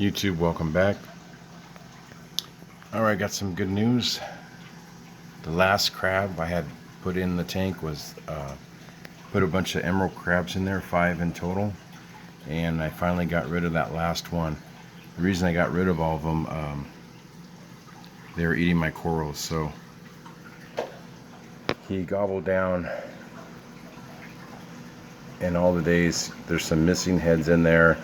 YouTube, welcome back. Alright, got some good news. The last crab I had put in the tank was put a bunch of emerald crabs in there, 5 in total, and I finally got rid of that last one. The reason I got rid of all of them, they were eating my corals, so he gobbled down. And all the days, there's some missing heads in there,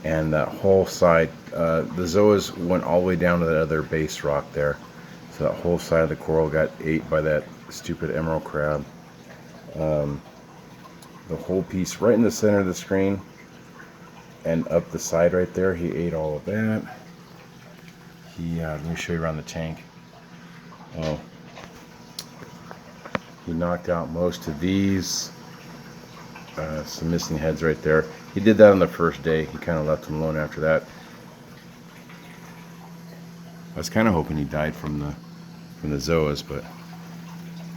and that whole side, the zoas went all the way down to that other base rock there, so that whole side of the coral got ate by that stupid emerald crab. The whole piece right in the center of the screen and up the side right there, he ate all of that. Let me show you around the tank. Oh, he knocked out most of these. Some missing heads right there. He did that on the first day. He kind of left them alone after that. I was kind of hoping he died from the zoas, but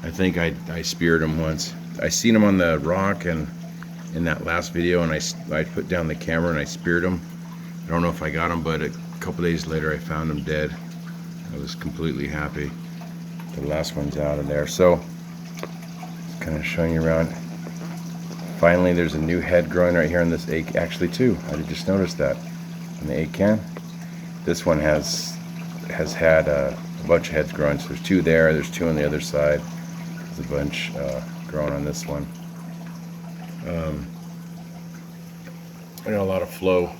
I think I speared him once. I seen him on the rock and in that last video, and I put down the camera and I speared him. I don't know if I got him, but a couple days later I found him dead. I was completely happy. The last one's out of there, so kind of showing you around. Finally, there's a new head growing right here on this egg. Actually, two. I just noticed that in the egg can. This one has had a bunch of heads growing. So there's two there. There's two on the other side. There's a bunch growing on this one. I know a lot of flow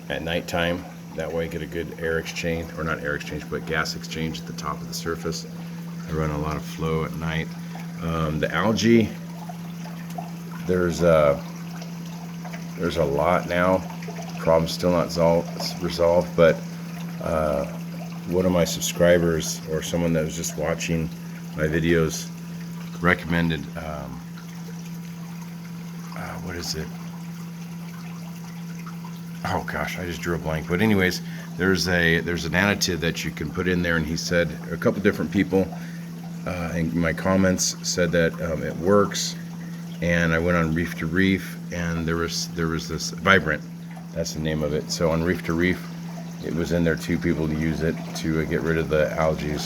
at nighttime. That way, I get a good air exchange, or not air exchange, but gas exchange at the top of the surface. I run a lot of flow at night. The algae. There's a lot now. Problem still not resolved, but one of my subscribers, or someone that was just watching my videos, recommended what is it? Oh gosh, I just drew a blank. But anyways, there's an additive that you can put in there, and he said a couple different people in my comments said that it works. And I went on Reef to Reef, and there was this Vibrant, that's the name of it. So on Reef to Reef, it was in there too. People to use it to get rid of the algae,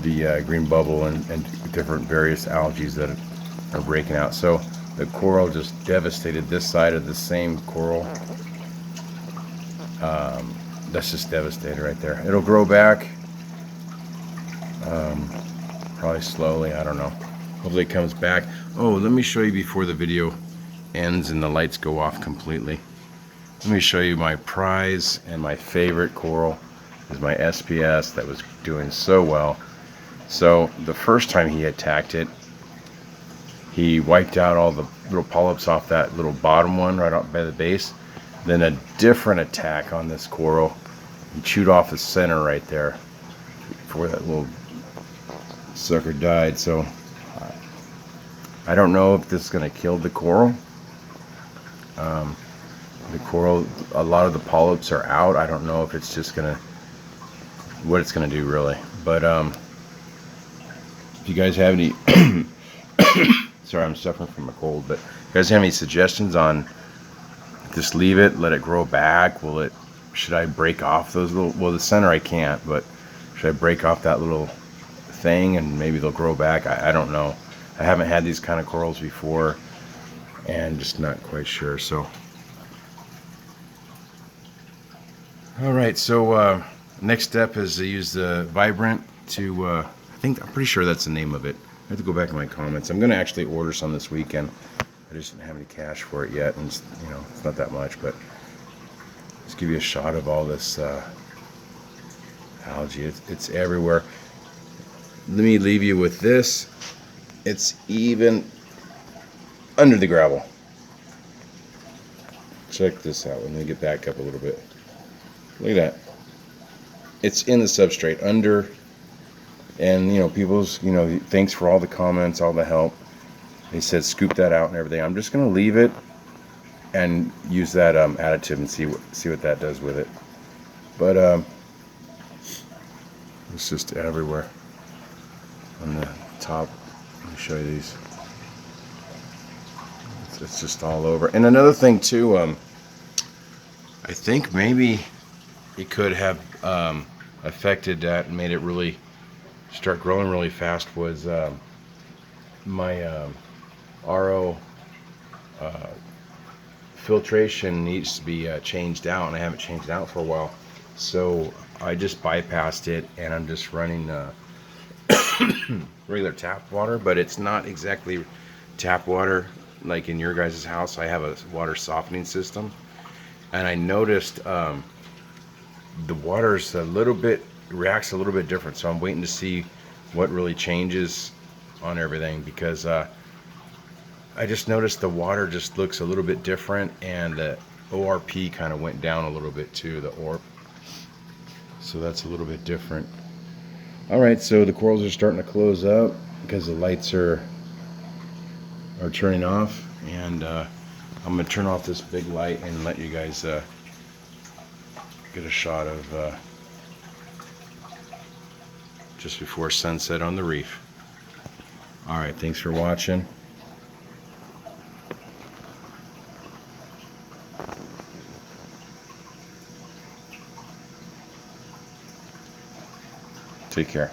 the green bubble, and different various algae that are breaking out. So the coral just devastated this side of the same coral. That's just devastated right there. It'll grow back, probably slowly, I don't know. Hopefully it comes back. Oh, let me show you before the video ends and the lights go off completely. Let me show you my prize and my favorite coral. Is my SPS that was doing so well. So the first time he attacked it, he wiped out all the little polyps off that little bottom one right up by the base. Then a different attack on this coral. He chewed off the center right there before that little sucker died. So I don't know if this is going to kill the coral. The coral, a lot of the polyps are out. I don't know if it's just going to, what it's going to do really. But if you guys have any, sorry, I'm suffering from a cold, but if you guys have any suggestions on just leave it, let it grow back, should I break off those little, well, the center I can't, but should I break off that little thing and maybe they'll grow back? I don't know. I haven't had these kind of corals before and just not quite sure. So alright, so next step is to use the Vibrant to I'm pretty sure that's the name of it. I have to go back in my comments. I'm going to actually order some this weekend. I just didn't have any cash for it yet, and it's not that much, but just give you a shot of all this algae. It's everywhere. Let me leave you with this. It's even under the gravel. Check this out. Let me get back up a little bit. Look at that. It's in the substrate under, and people's thanks for all the comments, all the help. They said scoop that out and everything. I'm just gonna leave it and use that additive and see what that does with it. But it's just everywhere on the top. Let me show you these. It's just all over. And another thing too, I think maybe it could have affected that and made it really start growing really fast was my RO filtration needs to be changed out, and I haven't changed it out for a while. So I just bypassed it, and I'm just running regular tap water, but it's not exactly tap water like in your guys' house. I have a water softening system, and I noticed the water's a little bit reacts a little bit different. So I'm waiting to see what really changes on everything, because I just noticed the water just looks a little bit different, and the ORP kind of went down a little bit too, the ORP. So that's a little bit different. All right, so the corals are starting to close up because the lights are turning off, and I'm gonna turn off this big light and let you guys get a shot of just before sunset on the reef. All right, thanks for watching. Take care.